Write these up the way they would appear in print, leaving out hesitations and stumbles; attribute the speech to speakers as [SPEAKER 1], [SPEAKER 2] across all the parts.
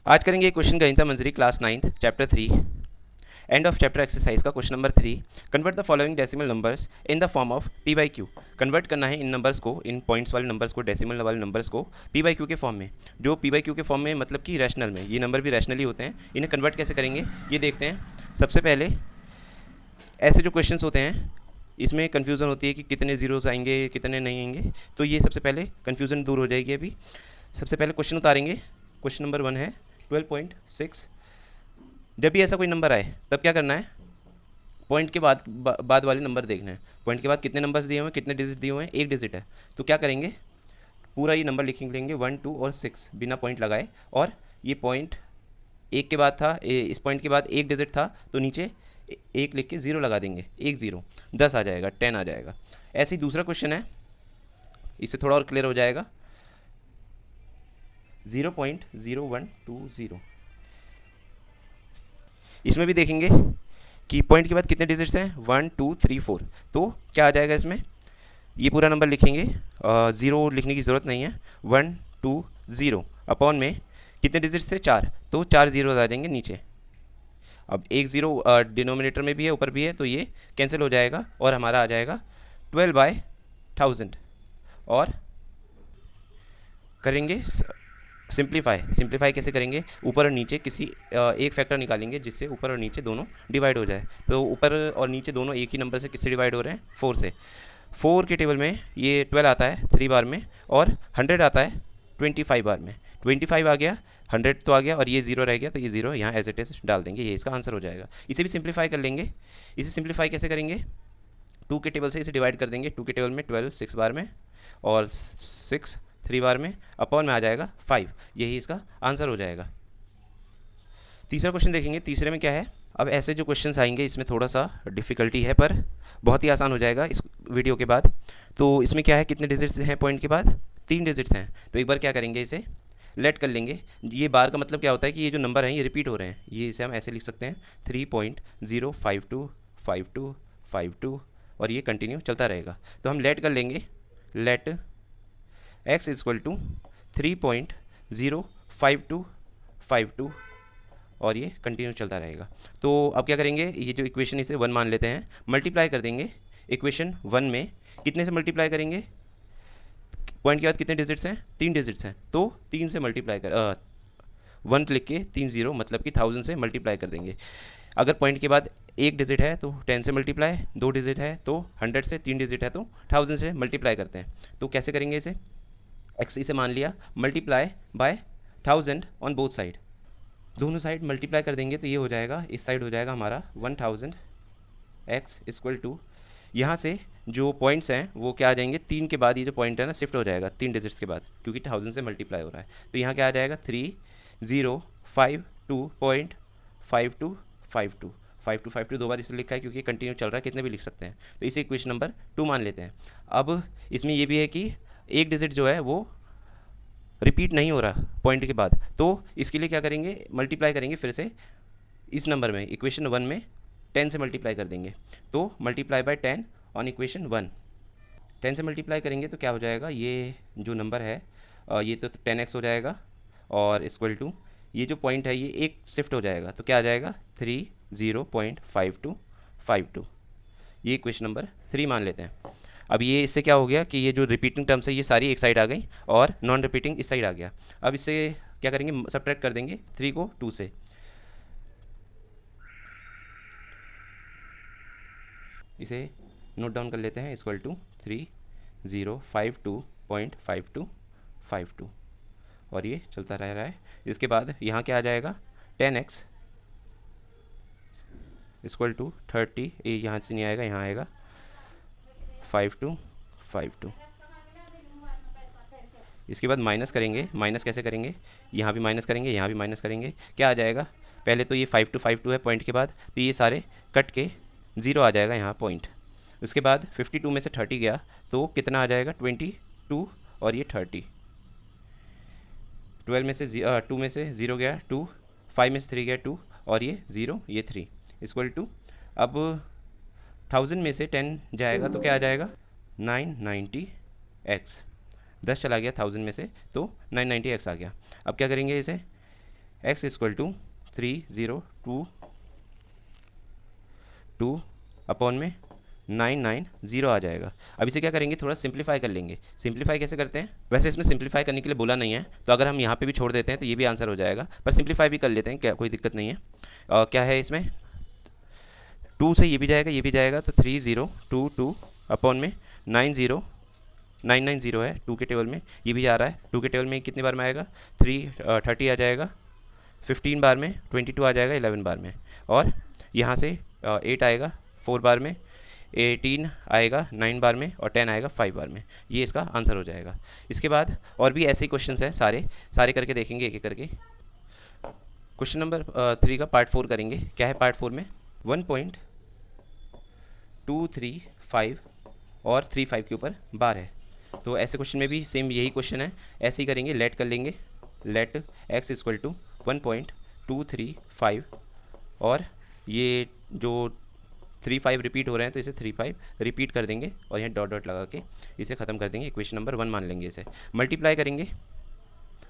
[SPEAKER 1] आज करेंगे question Ganita Manjari class 9th chapter 3 end of chapter exercise का question number 3। Convert the following decimal numbers in the form of P by Q. Convert करना है इन numbers को, इन पॉइंट्स वाले नंबर्स को, डेसिमल वाले नंबर्स को पी बाई क्यू के फॉर्म में। जो पी बाई क्यू के फॉर्म में मतलब कि रैशनल में, ये नंबर भी रैशनली होते हैं। इन्हें कन्वर्ट कैसे करेंगे ये देखते हैं। सबसे पहले ऐसे जो क्वेश्चन होते हैं इसमें कन्फ्यूज़न होती है कि कितने जीरोस आएंगे कितने नहीं आएंगे, तो ये सबसे पहले कन्फ्यूज़न दूर हो जाएगी। अभी सबसे पहले क्वेश्चन उतारेंगे। क्वेश्चन नंबर 1 है 12.6। जब भी ऐसा कोई नंबर आए तब क्या करना है, पॉइंट के बाद वाले नंबर देखना है। पॉइंट के बाद कितने नंबर्स दिए हुए हैं, कितने डिजिट दिए हुए हैं, एक डिजिट है, तो क्या करेंगे पूरा ये नंबर लिख लेंगे 1, 2 और 6 बिना पॉइंट लगाए। और ये पॉइंट एक के बाद था, इस पॉइंट के बाद एक डिजिट था तो नीचे एक लिख के 0 लगा देंगे। 1 0 10 आ जाएगा, 10 आ जाएगा। ऐसे ही दूसरा क्वेश्चन है, इससे थोड़ा और क्लियर हो जाएगा। 0.0120। इसमें भी देखेंगे कि पॉइंट के बाद कितने डिजिट्स हैं, 1 2 3 4। तो क्या आ जाएगा इसमें, ये पूरा नंबर लिखेंगे, 0 लिखने की ज़रूरत नहीं है। 1 2 0 अपॉन में कितने डिजिट्स थे, 4, तो 4 जीरो आ जाएंगे नीचे। अब एक ज़ीरो डिनोमिनेटर में भी है ऊपर भी है, तो ये कैंसिल हो जाएगा और हमारा आ जाएगा 12/1000। और करेंगे सिंप्लीफाई कैसे करेंगे, ऊपर और नीचे किसी एक फैक्टर निकालेंगे जिससे ऊपर और नीचे दोनों डिवाइड हो जाए। तो ऊपर और नीचे दोनों एक ही नंबर से किससे डिवाइड हो रहे हैं, 4 से। 4 के टेबल में ये 12 आता है 3 बार में, और 100 आता है 25 बार में। 25 आ गया, 100 तो आ गया, और ये 0 रह गया, तो ये 0 यहाँ एज इट इज डाल देंगे, ये इसका आंसर हो जाएगा। इसे भी सिंप्लीफाई कर लेंगे। इसे सिंप्लीफाई कैसे करेंगे, 2 के टेबल से इसे डिवाइड कर देंगे। 2 के टेबल में 12 6 बार में, और 6 3 बार में, अपॉन में आ जाएगा 5, यही इसका आंसर हो जाएगा। तीसरा क्वेश्चन देखेंगे। तीसरे में क्या है, अब ऐसे जो क्वेश्चंस आएंगे इसमें थोड़ा सा डिफ़िकल्टी है, पर बहुत ही आसान हो जाएगा इस वीडियो के बाद। तो इसमें क्या है, कितने डिजिट्स हैं पॉइंट के बाद, 3 डिजिट्स हैं। तो एक बार क्या करेंगे, इसे लेट कर लेंगे। ये बार का मतलब क्या होता है कि ये जो नंबर हैं ये रिपीट हो रहे हैं। ये इसे हम ऐसे लिख सकते हैं 3.0525252, और ये कंटिन्यू चलता रहेगा। तो हम लेट कर लेंगे, लेट x इक्वल टू 3.05252, और ये कंटिन्यू चलता रहेगा। तो अब क्या करेंगे, ये जो इक्वेशन इसे 1 मान लेते हैं, मल्टीप्लाई कर देंगे। इक्वेशन 1 में कितने से मल्टीप्लाई करेंगे, पॉइंट के बाद कितने डिजिट्स हैं, 3 डिजिट्स हैं, तो 3 से मल्टीप्लाई कर 1 लिख के 3 0 मतलब कि 1000 से मल्टीप्लाई कर देंगे। अगर पॉइंट के बाद एक डिजिट है तो 10 से मल्टीप्लाई, 2 डिजिट है तो 100 से, 3 डिजिट है तो 1000 से मल्टीप्लाई करते हैं। तो कैसे करेंगे इसे, x इसे मान लिया, multiply by 1000 on both side, दोनों साइड मल्टीप्लाई कर देंगे। तो ये हो जाएगा, इस साइड हो जाएगा हमारा 1000 x इक्वल टू, यहाँ से जो पॉइंट्स हैं वो क्या आ जाएंगे, 3 के बाद ये जो पॉइंट है ना शिफ्ट हो जाएगा 3 डिजिट्स के बाद, क्योंकि 1000 से मल्टीप्लाई हो रहा है। तो यहाँ क्या आ जाएगा 3052.5252 दो बार इसे लिखा है क्योंकि कंटिन्यू चल रहा है, कितने भी लिख सकते हैं। तो इसे इक्वेशन नंबर 2 मान लेते हैं। अब इसमें ये भी है कि एक डिजिट जो है वो रिपीट नहीं हो रहा पॉइंट के बाद, तो इसके लिए क्या करेंगे, मल्टीप्लाई करेंगे फिर से इस नंबर में, इक्वेशन 1 में 10 से मल्टीप्लाई कर देंगे। तो मल्टीप्लाई बाय 10 ऑन इक्वेशन 1, 10 से मल्टीप्लाई करेंगे तो क्या हो जाएगा, ये जो नंबर है ये तो 10x हो जाएगा, और इक्वल टू ये जो पॉइंट है ये एक शिफ्ट हो जाएगा, तो क्या आ जाएगा 30.5252। ये इक्वेशन नंबर 3 मान लेते हैं। अब ये इससे क्या हो गया कि ये जो रिपीटिंग टर्म्स है ये सारी एक साइड आ गई, और नॉन रिपीटिंग इस साइड आ गया। अब इससे क्या करेंगे, सब्ट्रैक्ट कर देंगे 3 को 2 से। इसे नोट डाउन कर लेते हैं, इक्वल टू 3052.5252, और ये चलता रह रहा है। इसके बाद यहाँ क्या आ जाएगा, 10x इक्वल टू 30, ये यहाँ से नहीं आएगा, यहाँ आएगा 5252। इसके बाद माइनस करेंगे। माइनस कैसे करेंगे, यहाँ भी माइनस करेंगे, यहाँ भी माइनस करेंगे। क्या आ जाएगा, पहले तो ये 5252 है पॉइंट के बाद, तो ये सारे कट के 0 आ जाएगा यहाँ पॉइंट। उसके बाद 52 में से 30 गया तो कितना आ जाएगा, 22, और ये 30। 12 में से 2 में से 0 गया 2, 5 में से 3 गया 2, और ये 0 ये 3 इक्वल टू, अब 1000 में से 10 जाएगा तो क्या आ जाएगा 990x, 10 चला गया 1000 में से तो 990x आ गया। अब क्या करेंगे, इसे एक्स इक्वल टू 3022 अपॉन में 990 आ जाएगा। अब इसे क्या करेंगे, थोड़ा सिंप्लीफाई कर लेंगे। सिंप्लीफाई कैसे करते हैं, वैसे इसमें सिंप्लीफाई करने के लिए बोला नहीं है, तो अगर हम यहाँ पे भी छोड़ देते हैं तो ये भी आंसर हो जाएगा, पर सिंप्लीफाई भी कर लेते हैं, क्या कोई दिक्कत नहीं है। क्या है इसमें, 2 से ये भी जाएगा, ये भी जाएगा, तो 3022 अपॉन में 990 है 2 के टेबल में, ये भी आ रहा है 2 के टेबल में, कितने बार में आएगा 30 आ जाएगा, 15 बार में 22 आ जाएगा 11 बार में, और यहाँ से 8 आएगा 4 बार में, 18 आएगा 9 बार में, और 10 आएगा 5 बार में। ये इसका आंसर हो जाएगा। इसके बाद और भी ऐसे ही क्वेश्चन हैं, सारे करके देखेंगे एक एक करके। क्वेश्चन नंबर 3 का पार्ट 4 करेंगे। क्या है पार्ट 4 में, 1.235 और 35 के ऊपर बार है, तो ऐसे क्वेश्चन में भी सेम यही क्वेश्चन है, ऐसे ही करेंगे। लेट कर लेंगे, लेट एक्स इक्वल टू 1.235 और ये जो 35 रिपीट हो रहे हैं तो इसे 35 रिपीट कर देंगे और यहाँ डॉट डॉट लगा के इसे ख़त्म कर देंगे। इक्वेशन नंबर 1 मान लेंगे इसे। मल्टीप्लाई करेंगे,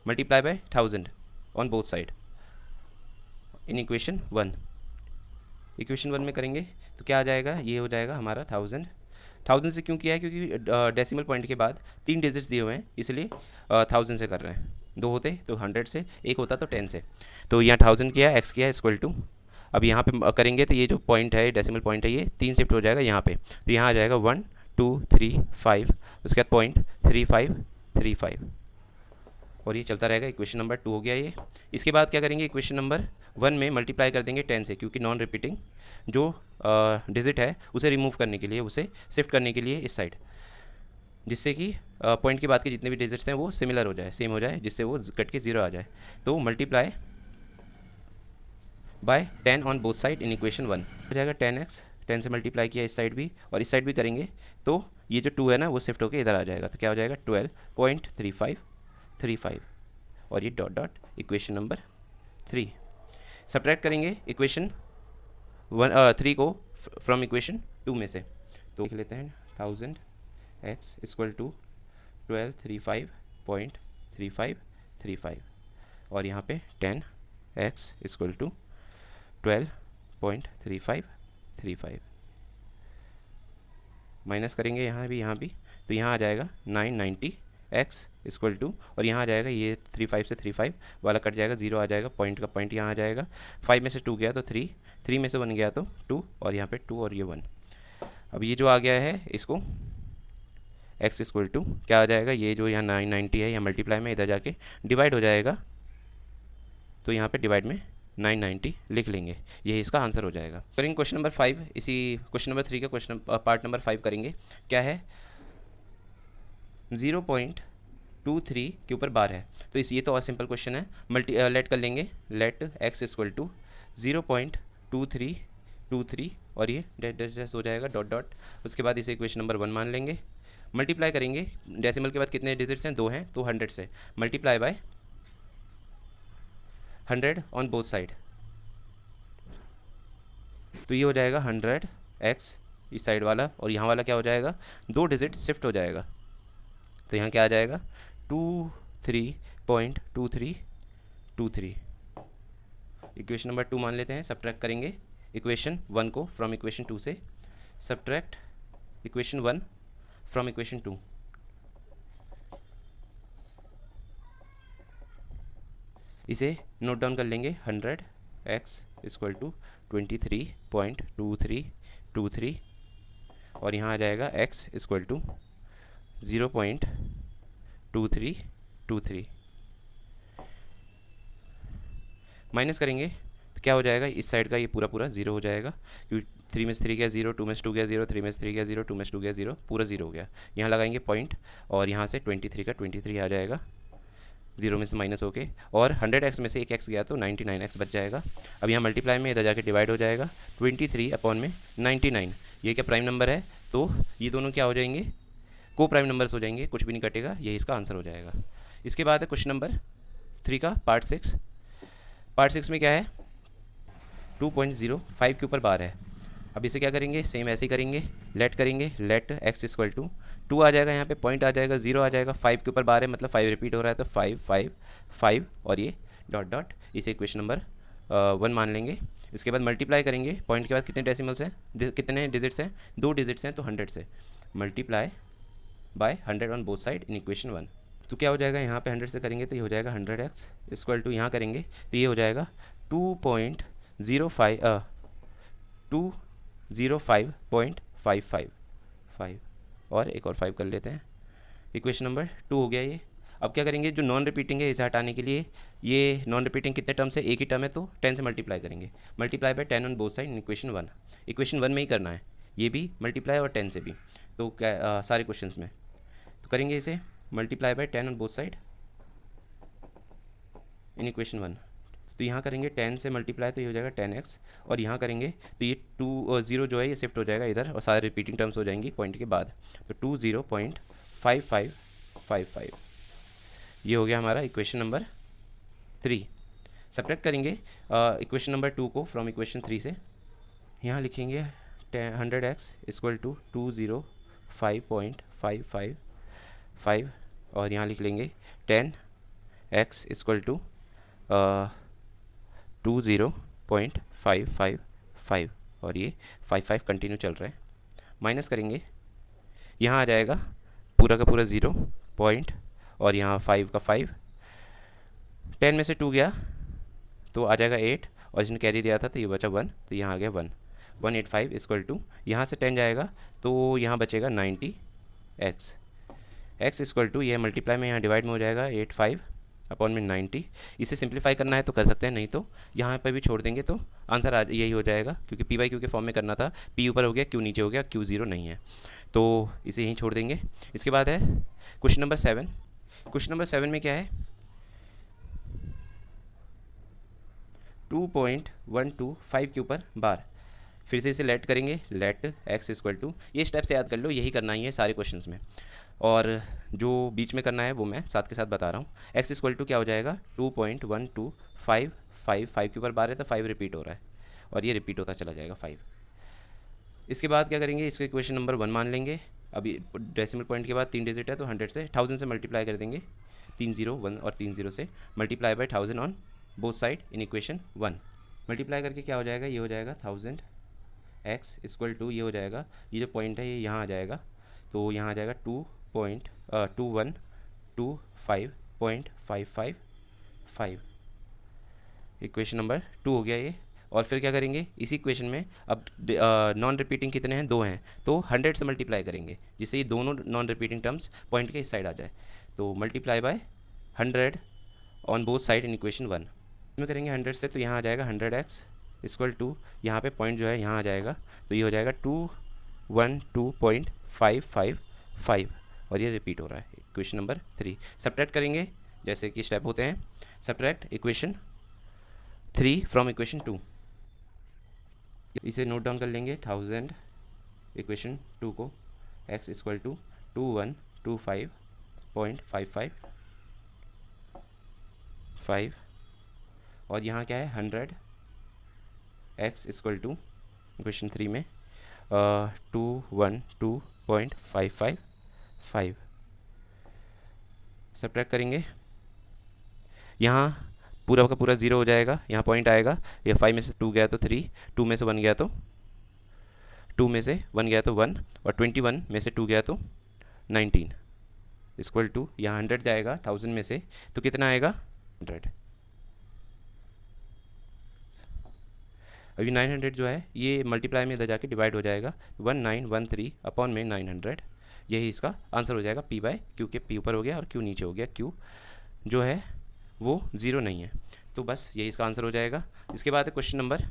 [SPEAKER 1] multiply by 1000 on both side in equation 1। Equation 1 में करेंगे तो क्या आ जाएगा, ये हो जाएगा हमारा 1000 से क्यों किया है, क्योंकि डेसिमल पॉइंट के बाद 3 डिजिट्स दिए हुए हैं, इसलिए 1000 से कर रहे हैं। 2 होते तो 100 से, 1 होता तो 10 से, तो यहाँ 1000 किया, एक्स किया इक्वल टू, अब यहाँ पे करेंगे तो ये जो पॉइंट है, डेसिमल पॉइंट है, ये 3 शिफ्ट हो जाएगा यहाँ पे, तो यहाँ आ जाएगा 1 2 3 5, उसके बाद पॉइंट 35 और ये चलता रहेगा। इक्वेशन नंबर 2 हो गया ये। इसके बाद क्या करेंगे, इक्वेशन नंबर 1 में मल्टीप्लाई कर देंगे 10 से, क्योंकि नॉन रिपीटिंग जो डिजिट है उसे रिमूव करने के लिए, उसे शिफ्ट करने के लिए इस साइड, जिससे कि पॉइंट के बाद के जितने भी डिजिट्स हैं वो सिमिलर हो जाए, सेम हो जाए, जिससे वो कट के 0 आ जाए। तो multiply by 10 on both side in equation 1 हो जाएगा 10x, 10 से मल्टीप्लाई किया इस साइड भी और इस साइड भी करेंगे, तो ये जो 2 है ना वो शिफ्ट होकर इधर आ जाएगा, तो क्या हो जाएगा 12.35 और ये dot dot equation number 3। Subtract करेंगे इक्वेशन 3 को फ्रॉम इक्वेशन 2 में से, तो लिख लेते हैं 1000x इक्वल टू 1235.3535 और यहाँ पे 10x इक्वल टू 12.3535 माइनस करेंगे यहाँ भी, तो यहाँ आ जाएगा 990x इक्वल टू, और यहाँ आ जाएगा ये 35 से 35 वाला कट जाएगा, 0 आ जाएगा, पॉइंट का पॉइंट यहाँ आ जाएगा, 5 में से 2 गया तो 3 में से 1 गया तो 2, और यहाँ पे 2 और ये 1। अब ये जो आ गया है इसको x इक्वल टू क्या आ जाएगा, ये जो यहाँ 990 है यहाँ मल्टीप्लाई में इधर जाके डिवाइड हो जाएगा, तो यहाँ पे डिवाइड में 990 लिख लेंगे, यही इसका आंसर हो जाएगा। करेंगे क्वेश्चन नंबर 5, इसी क्वेश्चन नंबर 3 का क्वेश्चन पार्ट नंबर 5 करेंगे। क्या है, 0.23 के ऊपर बार है, तो ये तो और सिंपल क्वेश्चन है। लेट कर लेंगे, लेट x इक्वल टू 0.2323 और ये डैश हो जाएगा डॉट डॉट, उसके बाद इसे इक्वेशन नंबर 1 मान लेंगे। मल्टीप्लाई करेंगे, डेसिमल के बाद कितने डिजिट्स हैं, 2 हैं, तो 100 से multiply by 100 on both side, तो ये हो जाएगा 100x इस साइड वाला, और यहाँ वाला क्या हो जाएगा, 2 डिजिट शिफ्ट हो जाएगा, तो यहाँ क्या आ जाएगा 23.2323। इक्वेशन नंबर 2 मान लेते हैं। सब्ट्रैक्ट करेंगे इक्वेशन 1 को फ्रॉम इक्वेशन 2 से, सब्ट्रैक्ट इक्वेशन 1 फ्रॉम इक्वेशन 2, इसे नोट डाउन कर लेंगे। 100x इक्वल टू 23.2323 और यहाँ आ जाएगा x इक्वल टू 0.2323। माइनस करेंगे तो क्या हो जाएगा, इस साइड का ये पूरा 0 हो जाएगा, क्योंकि 3 में से 3 गया 0, 2 में से 2 गया 0, 3 में से 3 गया 0, 2 में से 2 गया 0, पूरा 0 हो गया। यहाँ लगाएंगे पॉइंट और यहाँ से 23 का 23 आ जाएगा, 0 में से माइनस होके, और 100x में से एक x गया तो 99x बच जाएगा। अब यहाँ मल्टीप्लाई में इधर जाके डिवाइड हो जाएगा, 23 अपॉन में 99, ये क्या प्राइम नंबर है, तो ये दोनों क्या हो जाएंगे, को प्राइम नंबर्स हो जाएंगे, कुछ भी नहीं कटेगा, यही इसका आंसर हो जाएगा। इसके बाद है क्वेश्चन नंबर 3 का पार्ट 6। पार्ट 6 में क्या है, 2.05 के ऊपर बार है। अब इसे क्या करेंगे, सेम ऐसे ही करेंगे, लेट करेंगे, लेट x इक्वल टू 2 आ जाएगा, यहाँ पे पॉइंट आ जाएगा, 0 आ जाएगा, 5 के ऊपर बार है, मतलब 5 रिपीट हो रहा है, तो 5 5 5 और ये डॉट डॉट, इसे इक्वेशन नंबर 1 मान लेंगे। इसके बाद मल्टीप्लाई करेंगे, पॉइंट के बाद कितने डेसिमल्स हैं, कितने डिजिट्स हैं, 2 डिजिट्स हैं, तो 100 से multiply by 100 on both side in equation 1। तो क्या हो जाएगा, यहाँ पे 100 से करेंगे तो ये हो जाएगा 100x इक्वल टू, यहाँ करेंगे तो ये हो जाएगा 205.55 और एक और 5 कर लेते हैं। इक्वेशन नंबर 2 हो गया ये। अब क्या करेंगे, जो नॉन रिपीटिंग है इसे हटाने के लिए, ये नॉन रिपीटिंग कितने टर्म्स है, एक ही टर्म है तो 10 से मल्टीप्लाई करेंगे, multiply by 10 on both side in equation 1। Equation 1 में ही करना है, ये भी मल्टीप्लाई और 10 से भी, तो क्या सारे क्वेश्चंस में तो करेंगे इसे multiply by 10 on both side in equation 1। तो यहाँ करेंगे 10 से मल्टीप्लाई तो ये हो जाएगा 10x, और यहाँ करेंगे तो ये 0 जो है ये शिफ्ट हो जाएगा इधर और सारे रिपीटिंग टर्म्स हो जाएंगी पॉइंट के बाद, तो 20.5555 ये हो गया हमारा इक्वेशन नंबर 3। सब्ट्रैक्ट करेंगे इक्वेशन नंबर 2 को फ्रॉम इक्वेशन 3 से, यहाँ लिखेंगे 100x इक्वल टू 205.555 और यहाँ लिख लेंगे 10x इक्वल टू 20.555 और ये 55 कंटिन्यू चल रहा है। माइनस करेंगे, यहाँ आ जाएगा पूरा का पूरा 0 पॉइंट और यहाँ 5 का 5, 10 में से 2 गया तो आ जाएगा 8 और इसने कैरी दिया था तो ये बचा 1, तो यहाँ आ गया 185 इक्वल टू, यहाँ से 10 जाएगा तो यहाँ बचेगा 90x, x इक्वल टू ये मल्टीप्लाई में यहाँ डिवाइड में हो जाएगा 85 अपॉन में 90। इसे सिंप्लीफाई करना है तो कर सकते हैं, नहीं तो यहाँ पर भी छोड़ देंगे तो आंसर यही हो जाएगा, क्योंकि पी बाई क्यू के फॉर्म में करना था, पी ऊपर हो गया क्यू नीचे हो गया, क्यू 0 नहीं है तो इसे यहीं छोड़ देंगे। इसके बाद है क्वेश्चन नंबर 7। क्वेश्चन नंबर 7 में क्या है, 2.125 के ऊपर बार, फिर से इसे लेट करेंगे, लेट x इक्वल टू, ये स्टेप्स याद कर लो, यही करना ही है सारे क्वेश्चंस में, और जो बीच में करना है वो मैं साथ के साथ बता रहा हूँ। x इक्वल टू क्या हो जाएगा 2.12555 के ऊपर बार है तो 5 रिपीट हो रहा है और ये रिपीट होता चला जाएगा 5। इसके बाद क्या करेंगे, इसके इक्वेशन नंबर 1 मान लेंगे। अभी डेसिमल पॉइंट के बाद 3 डिजिट है तो 100 से 1000 से मल्टीप्लाई कर देंगे, 3 0 1 और 3 0 से multiply by 1000 on both side in equation 1। Multiply करके क्या हो जाएगा, ये हो जाएगा 1000 x इक्वल टू, ये हो जाएगा, ये जो पॉइंट है ये यहाँ आ जाएगा तो यहाँ आ जाएगा 2125.555 इक्वेशन नंबर 2 हो गया ये। और फिर क्या करेंगे, इसी इक्वेशन में अब नॉन रिपीटिंग कितने हैं, 2 हैं तो 100 से मल्टीप्लाई करेंगे जिससे ये दोनों नॉन रिपीटिंग टर्म्स पॉइंट के इस साइड आ जाए, तो multiply by 100 on both side in equation 1 में करेंगे 100 से, तो यहाँ आ जाएगा 100x इक्वल टू, यहाँ पे पॉइंट जो है यहाँ आ जाएगा तो ये हो जाएगा 212.555 और ये रिपीट हो रहा है इक्वेशन नंबर 3। सब्ट्रैक्ट करेंगे जैसे कि स्टेप होते हैं, सब्ट्रैक्ट इक्वेशन 3 फ्रॉम इक्वेशन 2, इसे नोट डाउन कर लेंगे 1000 इक्वेशन 2 को, x इक्वल टू 2125.555 और यहाँ क्या है 100 x इक्वल टू इक्वेशन 3 में 212.555। सब्ट्रैक्ट करेंगे, यहाँ पूरा का पूरा 0 हो जाएगा, यहाँ पॉइंट आएगा, ये 5 में से 2 गया तो 3, 2 में से 1 गया तो 2 में से 1 गया तो 1 और 21 में से 2 गया तो 19 इक्वल टू, यहाँ 100 जाएगा 1000 में से तो कितना आएगा 100। अभी 900 जो है ये मल्टीप्लाई में इधर जाके डिवाइड हो जाएगा, 1913 अपॉन में 900, यही इसका आंसर हो जाएगा पी बाय क्यू के, पी ऊपर हो गया और क्यू नीचे हो गया, क्यू जो है वो 0 नहीं है, तो बस यही इसका आंसर हो जाएगा। इसके बाद है क्वेश्चन नंबर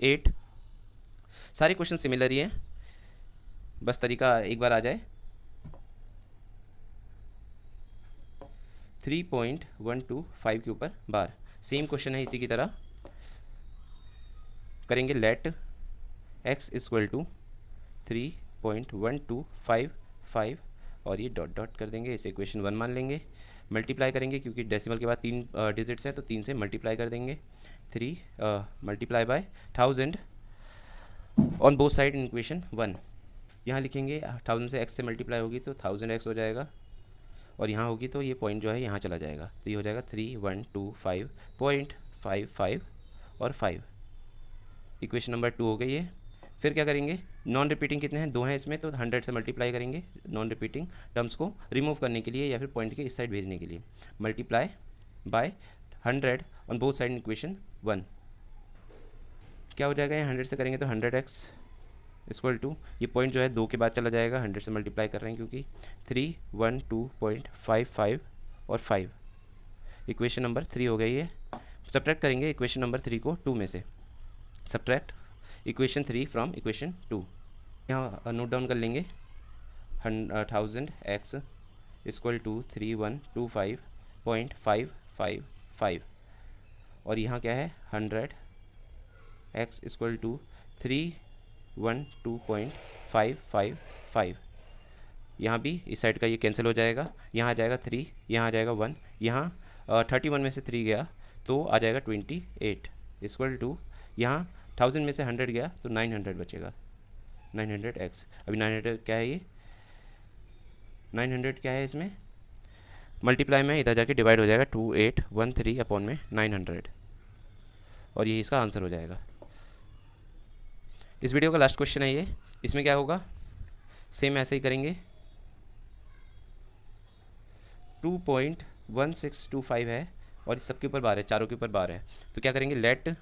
[SPEAKER 1] 8। सारे क्वेश्चन सिमिलर ही हैं, बस तरीका एक बार आ जाए। 3.125 के ऊपर बार, सेम क्वेश्चन है इसी की तरह, करेंगे लेट x इक्वल टू 3.1255 और ये डॉट डॉट कर देंगे, इसे इक्वेशन 1 मान लेंगे। मल्टीप्लाई करेंगे क्योंकि डेसिमल के बाद 3 डिजिट्स है तो 3 से मल्टीप्लाई कर देंगे, 3 multiply by 1000 on both side in equation 1। यहाँ लिखेंगे 1000 से x से मल्टीप्लाई होगी तो 1000x हो जाएगा और यहाँ होगी तो ये पॉइंट जो है यहाँ चला जाएगा, तो ये हो जाएगा 3125.55 और 5। इक्वेशन नंबर 2 हो गई है। फिर क्या करेंगे, नॉन रिपीटिंग कितने हैं, 2 हैं इसमें, तो 100 से मल्टीप्लाई करेंगे नॉन रिपीटिंग टर्म्स को रिमूव करने के लिए या फिर पॉइंट के इस साइड भेजने के लिए। Multiply by 100 on both side equation 1। क्या हो जाएगा, यहाँ 100 से करेंगे तो 100x इक्वल टू, ये पॉइंट जो है 2 के बाद चला जाएगा, 100 से मल्टीप्लाई कर रहे हैं क्योंकि 312.55 और 5। इक्वेशन नंबर 3 हो गई है। सब्ट्रैक्ट करेंगे इक्वेशन नंबर 3 को 2 में से। Subtract equation 3 from equation 2। यहाँ नोट डाउन कर लेंगे 1000x इक्वल टू 3125.555 और यहाँ क्या है 100x इक्वल टू 312.555। यहाँ भी इस साइड का ये कैंसिल हो जाएगा, यहाँ आ जाएगा 3, यहाँ आ जाएगा 1, यहाँ 31 में से 3 गया तो आ जाएगा 28 इक्वल टू, यहाँ 1000 में से 100 गया तो 900 बचेगा, 900x। अभी 900 क्या है, ये 900 क्या है, इसमें मल्टीप्लाई में इधर जाके डिवाइड हो जाएगा 2813 अपॉन में 900 और यही इसका आंसर हो जाएगा। इस वीडियो का लास्ट क्वेश्चन है ये। इसमें क्या होगा, सेम ऐसे ही करेंगे। 2.1625 है और इस सबके ऊपर बार है, चारों के ऊपर बार है, तो क्या करेंगे, लेट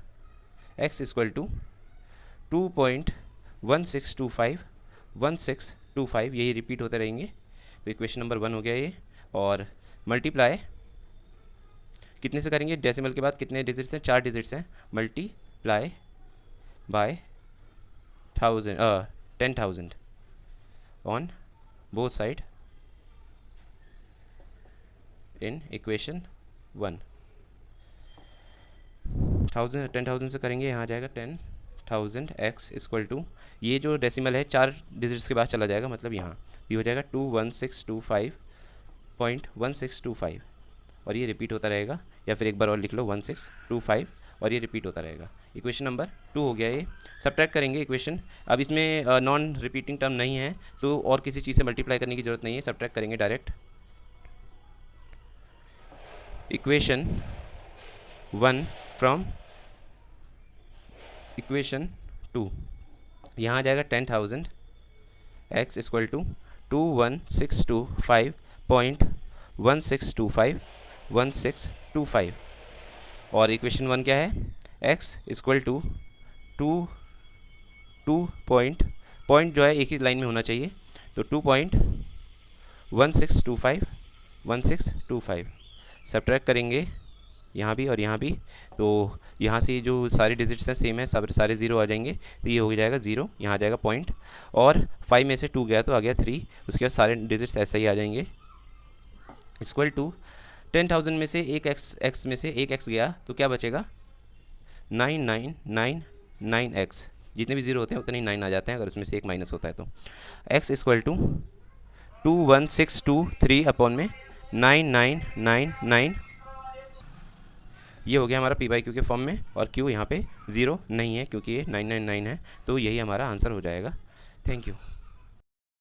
[SPEAKER 1] x इक्वल टू 2.1625 यही रिपीट होते रहेंगे। तो इक्वेशन नंबर 1 हो गया ये। और मल्टीप्लाई कितने से करेंगे, डेसिमल के बाद कितने डिजिट्स हैं, 4 डिजिट्स हैं, multiply by 10,000 on both side in equation 1। 10,000 से करेंगे, यहाँ आ जाएगा 10,000x इक्वल टू, ये जो डेसिमल है 4 डिजिट्स के बाद चला जाएगा, मतलब यहाँ ये हो जाएगा 21625.1625 और ये रिपीट होता रहेगा, या फिर एक बार और लिख लो 1625 और ये रिपीट होता रहेगा। इक्वेशन नंबर 2 हो गया ये। सब्ट्रैक्ट करेंगे इक्वेशन, अब इसमें नॉन रिपीटिंग टर्म नहीं है तो और किसी चीज़ से मल्टीप्लाई करने की जरूरत नहीं है, सब्ट्रैक्ट करेंगे डायरेक्ट। इक्वेशन 1 फ्रॉम इक्वेशन 2, यहाँ आ जाएगा 10,000x इक्वल टू 2162.1625 और इक्वेशन 1 क्या है, x इक्वल टू 2 पॉइंट जो है एक ही लाइन में होना चाहिए, तो 2.1625 सब्ट्रैक्ट करेंगे यहाँ भी और यहाँ भी, तो यहाँ से जो सारे डिजिट्स हैं सेम है, सब सारे 0 आ जाएंगे, तो ये हो जाएगा 0, यहाँ आ जाएगा पॉइंट, और 5 में से 2 गया तो आ गया 3, उसके बाद सारे डिजिट्स ऐसे ही आ जाएंगे। इक्वल टू 10,000 में से एक x में से एक x गया तो क्या बचेगा, 9999x, जितने भी 0 होते हैं उतने ही 9 आ जाते हैं अगर उसमें से एक माइनस होता है तो। x इक्वल टू 21623 अपॉन में 9999, ये हो गया हमारा p/q के फॉर्म में, और q यहाँ पे 0 नहीं है क्योंकि ये 999 है, तो यही हमारा आंसर हो जाएगा। Thank you.